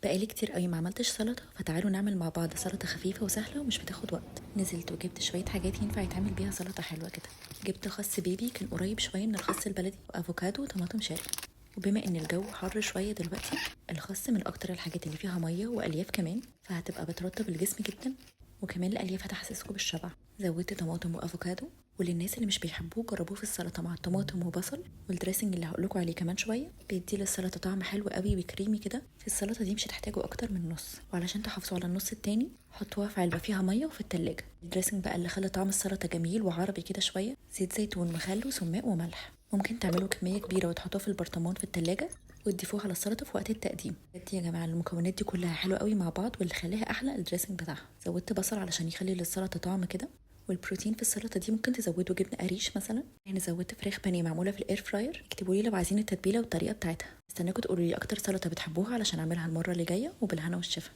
بقالي كتير قوي ما عملتش سلطه، فتعالوا نعمل مع بعض سلطه خفيفه وسهله ومش بتاخد وقت. نزلت وجبت شويه حاجات ينفع يتعمل بيها سلطه حلوه كده. جبت خس بيبي كان قريب شويه من الخس البلدي، وافوكادو وطماطم شاري. وبما ان الجو حر شويه دلوقتي، الخس من اكتر الحاجات اللي فيها ميه والياف كمان، فهتبقى بترطب الجسم جدا، وكمان الالياف هتحسسكم بالشبع. زودت طماطم وافوكادو، وللناس اللي مش بيحبوه جربوه في السلطه مع الطماطم وبصل. والدريسنج اللي هقولكوا عليه كمان شويه بيدي للسلطه طعم حلو قوي وكريمي كده. في السلطه دي مش هتحتاجوا اكتر من نص، وعلشان تحافظوا على النص التاني حطوها في علبه فيها ميه وفي التلاجة. الدريسنج بقى اللي خلى طعم السلطه جميل وعربي كده شويه، زيت زيتون مخلل وسماق وملح. ممكن تعملوا كميه كبيره وتحطوها في البرطمان في التلاجة وتضيفوها على السلطه في وقت التقديم. بجد يا جماعه المكونات دي كلها حلوه قوي مع بعض، واللي خلاها احلى الدريسنج بتاعها. زودت بصل علشان يخلي للسلطه طعم كده. والبروتين في السلطه دي ممكن تزودوا جبنه قريش مثلا. يعني زودت فراخ بانيه معموله في الاير فراير. اكتبوا لي لو عايزين التتبيله والطريقه بتاعتها. استناكم تقولوا لي اكتر سلطه بتحبوها علشان اعملها المره اللي جايه، وبالهنا والشفا.